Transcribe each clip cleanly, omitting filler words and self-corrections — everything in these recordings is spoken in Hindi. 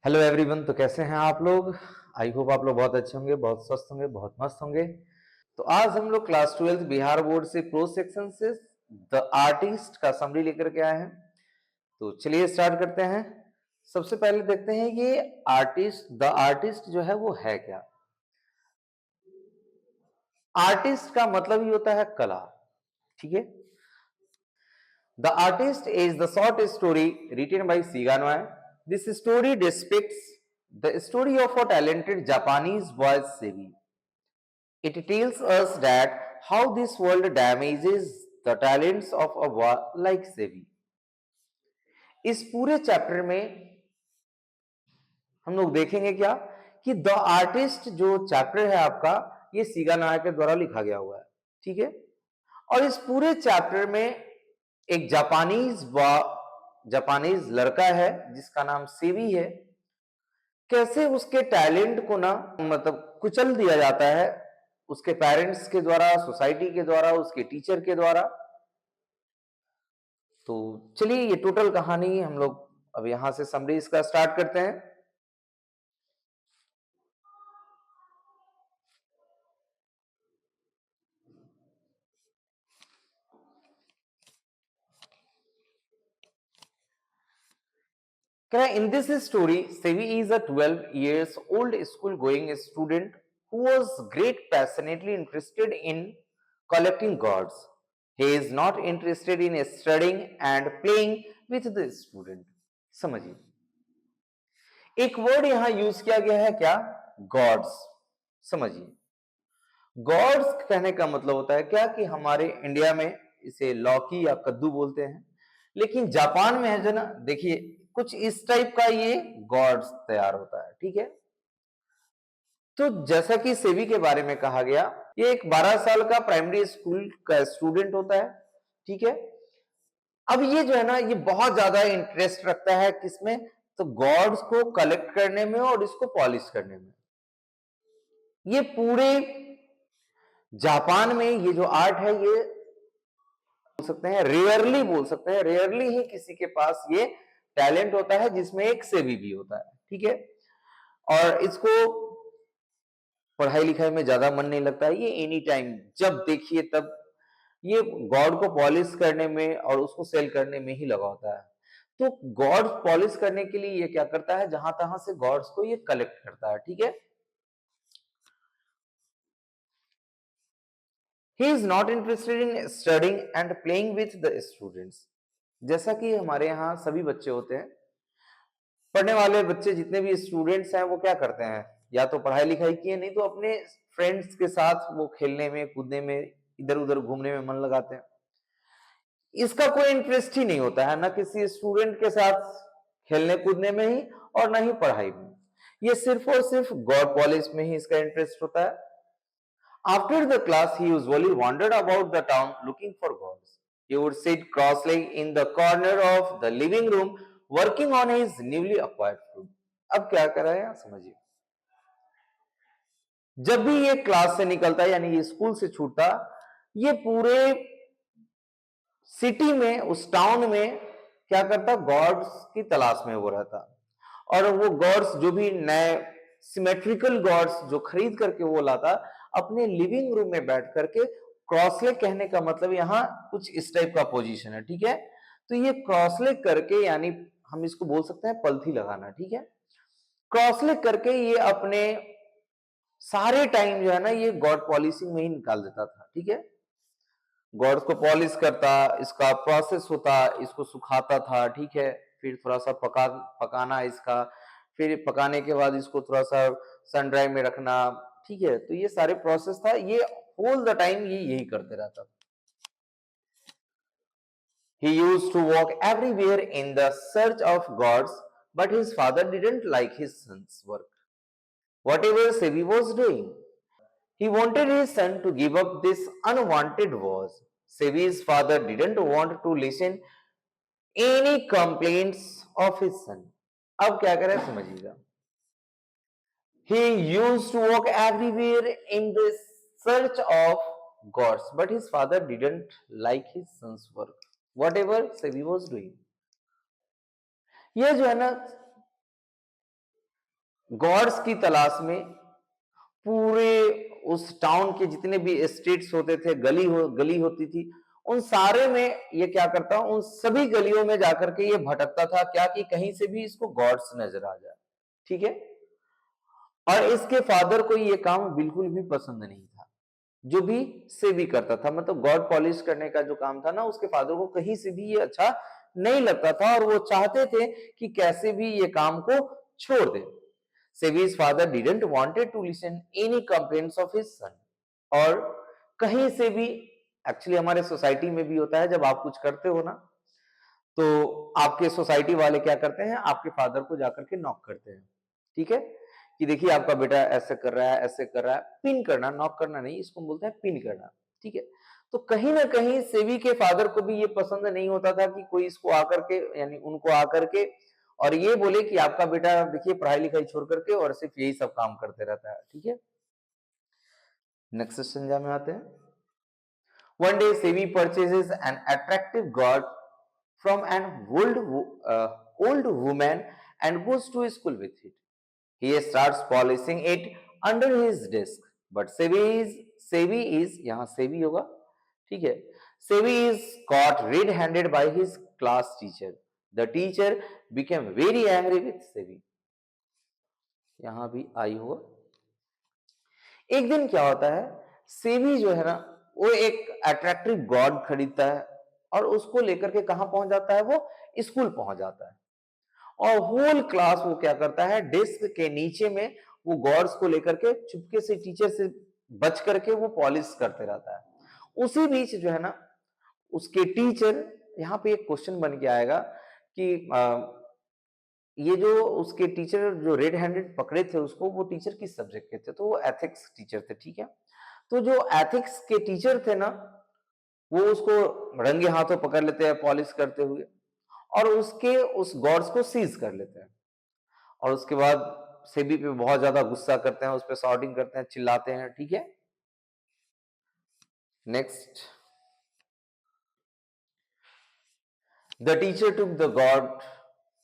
Hello everyone. तो कैसे हैं आप लोग? आई होप आप लोग बहुत अच्छे होंगे, बहुत स्वस्थ होंगे, बहुत मस्त होंगे। तो आज हम लोग क्लास 12 बिहार बोर्ड से प्रो सेक्शन से द आर्टिस्ट का समरी लेकर के आए हैं। तो चलिए स्टार्ट करते हैं। सबसे पहले देखते हैं ये आर्टिस्ट, द आर्टिस्ट जो है वो है क्या। आर्टिस्ट का मतलब ही होता है कला, ठीक है। The artist is the short story written by Shiga Naoya. This story depicts the story of a talented Japanese boy Sevi. It tells us that how this world damages the talents of a boy like Sevi. इस पूरे चैप्टर में हम लोग देखेंगे क्या कि द आर्टिस्ट जो चैप्टर है आपका, ये सीगा नायक के द्वारा लिखा गया हुआ है, ठीक है। और इस पूरे चैप्टर में एक जापानीज लड़का है जिसका नाम सेवी है। कैसे उसके टैलेंट को ना मतलब कुचल दिया जाता है उसके पेरेंट्स के द्वारा, सोसाइटी के द्वारा, उसके टीचर के द्वारा। तो चलिए ये टोटल कहानी हम लोग अब यहां से समरी इसका स्टार्ट करते हैं। In this story, Sevi is a 12 years old school going student who was great passionately interested in collecting gods. He is not interested in studying and playing with the student. समझिए, एक वर्ड यहां यूज किया गया है क्या? गॉड्स। समझिए, गॉड्स कहने का मतलब होता है क्या कि हमारे इंडिया में इसे लौकी या कद्दू बोलते हैं, लेकिन जापान में है जो ना, देखिए कुछ इस टाइप का ये गॉड्स तैयार होता है, ठीक है। तो जैसा कि सेवी के बारे में कहा गया, ये एक 12 साल का प्राइमरी स्कूल का स्टूडेंट होता है, ठीक है। अब ये जो है ना, ये बहुत ज्यादा इंटरेस्ट रखता है किसमें? तो गॉड्स को कलेक्ट करने में और इसको पॉलिश करने में। ये पूरे जापान में ये जो आर्ट है, ये बोल सकते हैं रेयरली, बोल सकते हैं रेयरली ही किसी के पास ये टैलेंट होता है जिसमें एक सेवी भी होता है, ठीक है। और इसको पढ़ाई लिखाई में ज्यादा मन नहीं लगता है, ये एनी टाइम जब देखिए तब ये गॉड को पॉलिश करने में और उसको सेल करने में ही लगा होता है। तो गॉड पॉलिश करने के लिए ये क्या करता है, जहां तहां से गॉड्स को ये कलेक्ट करता है, ठीक है। He is not interested in studying and playing with the students. जैसा कि हमारे यहाँ सभी बच्चे होते हैं, पढ़ने वाले बच्चे जितने भी स्टूडेंट्स हैं वो क्या करते हैं, या तो पढ़ाई लिखाई किए, नहीं तो अपने फ्रेंड्स के साथ वो खेलने में, कूदने में, इधर उधर घूमने में मन लगाते हैं। इसका कोई इंटरेस्ट ही नहीं होता है ना किसी स्टूडेंट के साथ खेलने कूदने में ही, और ना ही पढ़ाई में। ये सिर्फ और सिर्फ गॉड पॉलिश में ही इसका इंटरेस्ट होता है। After the class, he usually wandered about the town looking for gods. He would sit cross-legged in the corner of the living room, working on his newly acquired flute. अब क्या कर रहा है यहाँ समझिए। जब भी ये क्लास से निकलता है, यानी ये स्कूल से छूटता, ये पूरे सिटी में, उस टाउन में क्या करता, गॉड्स की तलाश में वो रहता। और वो गॉड्स जो भी नए सिमेट्रिकल गॉड्स जो खरीद करके वो लाता, अपने लिविंग रूम में बैठ करके, क्रॉसलेग कहने का मतलब यहाँ कुछ इस टाइप का पोजीशन है, ठीक है। तो ये क्रॉसलेग करके, यानी हम इसको बोल सकते हैं पलथी लगाना, ठीक है। क्रॉसलेग करके ये अपने सारे टाइम जो है ना, ये गॉड पॉलिशिंग में ही निकाल देता था, ठीक है। गॉड्स को पॉलिश करता, इसका प्रोसेस होता, इसको सुखाता था, ठीक है। फिर थोड़ा सा पकाना इसका, फिर पकाने के बाद इसको थोड़ा सा सन ड्राई में रखना, ठीक है। तो ये सारे प्रोसेस था, ये होल द टाइम ये यही करते रहता। He used to walk everywhere in the search of gods, but his father didn't like his son's work, whatever Sevi was doing. He wanted his son to give up this unwanted was. Sevi's father didn't want to listen any complaints of his son. अब क्या करें समझिएगा। He used to walk everywhere in the search of gods, but his father didn't like his son's work, whatever Sevi was doing. ये जो है ना, गॉड्स की तलाश में पूरे उस टाउन के जितने भी स्ट्रीट्स होते थे, गली होती थी, उन सारे में ये क्या करता, उन सभी गलियों में जाकर के ये भटकता था, क्या कि कहीं से भी इसको गॉड्स नजर आ जाए। ठीक है। और इसके फादर को ये काम बिल्कुल भी पसंद नहीं था, जो भी से भी करता था, मतलब गॉड पॉलिश करने का जो काम था ना, उसके फादर को कहीं से भी ये अच्छा नहीं लगता था, और वो चाहते थे कि कैसे भी ये काम को छोड़ दे। सेवीज father didn't wanted to listen any complaints of his son. और कहीं से भी, एक्चुअली हमारे सोसाइटी में भी होता है, जब आप कुछ करते हो ना, तो आपके सोसाइटी वाले क्या करते हैं, आपके फादर को जाकर के नॉक करते हैं। ठीक है, कि देखिए आपका बेटा ऐसे कर रहा है, ऐसे कर रहा है। पिन करना, नॉक करना नहीं, इसको बोलते हैं पिन करना। ठीक है। तो कहीं ना कहीं सेवी के फादर को भी ये पसंद नहीं होता था कि कोई इसको आकर के, यानी उनको आकर के और ये बोले कि आपका बेटा देखिए पढ़ाई लिखाई छोड़ करके और सिर्फ यही सब काम करते रहता है। ठीक है। नेक्स्ट संज्ञा में आते हैं। One day, Sevi purchases an attractive god from an old woman and goes to school with it. He starts polishing it under his desk. But Sevi is यहाँ Sevi होगा, ठीक है। Sevi is caught red-handed by his class teacher. The teacher became very angry with Sevi. यहाँ भी आई होगा। एक दिन क्या होता है, सेवी जो है ना, वो एक अट्रैक्टिव गॉड खरीदता है और उसको लेकर के कहां पहुंच जाता है, वो स्कूल पहुंच जाता है। और होल क्लास वो क्या करता है, डेस्क के नीचे में वो गॉड्स को लेकर के चुपके से टीचर से बच करके वो पॉलिश करते रहता है। उसी बीच जो है ना, उसके टीचर, यहाँ पे एक क्वेश्चन बन के आएगा कि ये जो उसके टीचर जो रेड हैंडेड पकड़े थे उसको, वो टीचर किस सब्जेक्ट के थे, तो वो एथिक्स टीचर थे। ठीक है। तो जो एथिक्स के टीचर थे ना, वो उसको रंगे हाथों पकड़ लेते हैं पॉलिश करते हुए, और उसके उस गॉड्स को सीज कर लेते हैं। और उसके बाद सेबी पे बहुत ज्यादा गुस्सा करते हैं, उस पर शॉटिंग करते हैं, चिल्लाते हैं। ठीक है। Next, the teacher took the God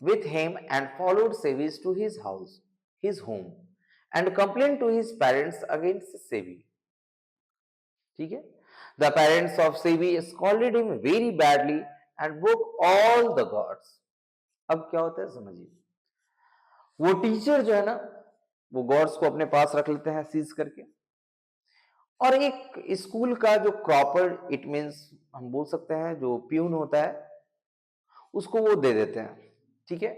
with him and followed Sevis to his home, and complained to his parents against Sevi. ठीक है। The parents of Sevi scolded him very badly and broke all the gods. अब क्या होता है समझिए, वो टीचर जो है ना, वो गॉड्स को अपने पास रख लेते हैं सीज करके, और एक स्कूल का जो प्रॉपर, इट मीन्स हम बोल सकते हैं जो प्यून होता है, उसको वो दे देते हैं। ठीक है।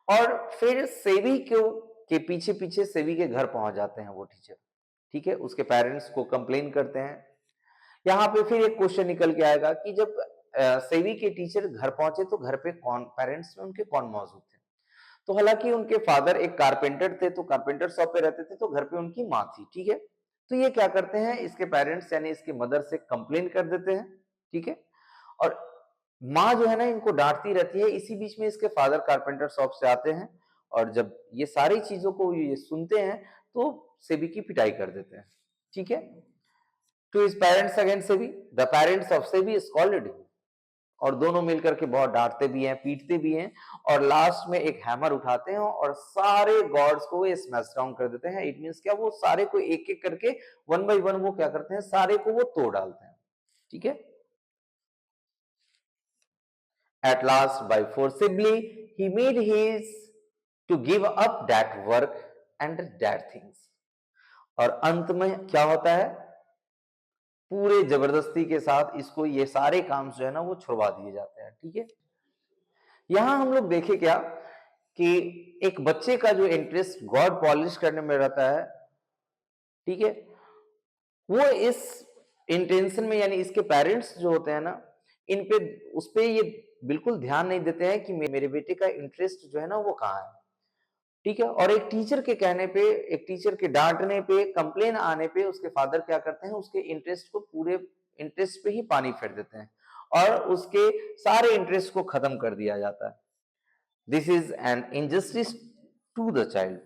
और फिर सेवी के पीछे पीछे सेवी के घर पहुंच जाते हैं वो टीचर। ठीक है। उसके पेरेंट्स को कंप्लेन करते हैं। यहाँ पे फिर एक क्वेश्चन निकल के आएगा कि जब सेवी के टीचर घर पहुंचे तो घर पे कौन, पेरेंट्स में उनके कौन मौजूद थे। तो हालांकि उनके फादर एक कारपेंटर थे, तो कारपेंटर शॉप पे रहते थे, तो घर पे उनकी माँ थी। ठीक है। तो ये क्या करते हैं, इसके पेरेंट्स यानी इसके मदर से कंप्लेन कर देते हैं। ठीक है। और माँ जो है ना, इनको डांटती रहती है। इसी बीच में इसके फादर कारपेंटर शॉप से आते हैं, और जब ये सारी चीजों को ये सुनते हैं, तो सेबी की पिटाई कर देते हैं। ठीक है। To his parents against Sebi, the parents of Sebi scolded him, और दोनों मिलकर के बहुत डांटते भी हैं, पीटते भी हैं, और लास्ट में एक हैमर उठाते हैं और सारे गॉड्स को वो स्मैश डाउन कर देते हैं। इट मींस क्या, वो सारे को एक एक करके, वन बाय वन वो क्या करते हैं, सारे को वो तोड़ डालते हैं। ठीक है। At last, by forcibly, he made his to give up that work and that things. और अंत में क्या होता है, पूरे जबरदस्ती के साथ इसको ये सारे काम जो है ना वो छुड़वा दिए जाते हैं। ठीक है। यहां हम लोग देखें क्या, कि एक बच्चे का जो इंटरेस्ट गॉड पॉलिश करने में रहता है, ठीक है, वो इस इंटेंशन में, यानी इसके पेरेंट्स जो होते हैं ना, इन पे, उस पे ये बिल्कुल ध्यान नहीं देते हैं कि मेरे बेटे का इंटरेस्ट जो है ना वो कहाँ है। ठीक है। और एक टीचर के कहने पे, एक टीचर के डांटने पे, कंप्लेन आने पे, उसके फादर क्या करते हैं, उसके इंटरेस्ट को, पूरे इंटरेस्ट पे ही पानी फेर देते हैं, और उसके सारे इंटरेस्ट को खत्म कर दिया जाता है। This is an injustice to the child,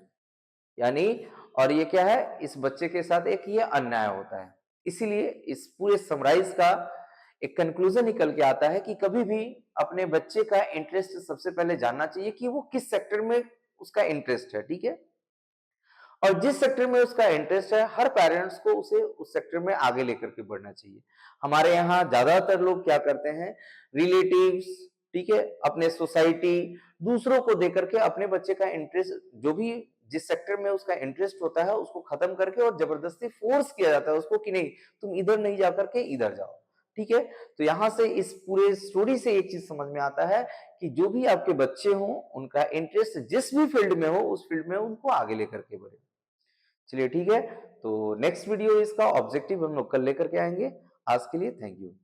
यानी, और ये क्या है, इस बच्चे के साथ एक ये अन्याय होता है। इसीलिए इस पूरे समराइज का एक कंक्लूजन निकल के आता है कि कभी भी अपने बच्चे का इंटरेस्ट सबसे पहले जानना चाहिए कि वो किस सेक्टर में उसका इंटरेस्ट है। ठीक है। और जिस सेक्टर में उसका इंटरेस्ट है, हर पेरेंट्स को उसे उस सेक्टर में आगे लेकर के बढ़ना चाहिए। हमारे यहाँ ज़्यादातर लोग क्या करते हैं, रिलेटिव्स, ठीक है, अपने सोसाइटी, दूसरों को देकर के अपने बच्चे का इंटरेस्ट, जो भी जिस सेक्टर में उसका इंटरेस्ट होता है, उसको खत्म करके और जबरदस्ती फोर्स किया जाता है उसको कि नहीं, तुम इधर नहीं जा करके इधर जाओ, ठीक है। तो यहाँ से इस पूरे स्टोरी से एक चीज समझ में आता है कि जो भी आपके बच्चे हों, उनका इंटरेस्ट जिस भी फील्ड में हो, उस फील्ड में उनको आगे लेकर के बढ़े। चलिए ठीक है, तो नेक्स्ट वीडियो इसका ऑब्जेक्टिव हम लोग कल लेकर के आएंगे। आज के लिए थैंक यू।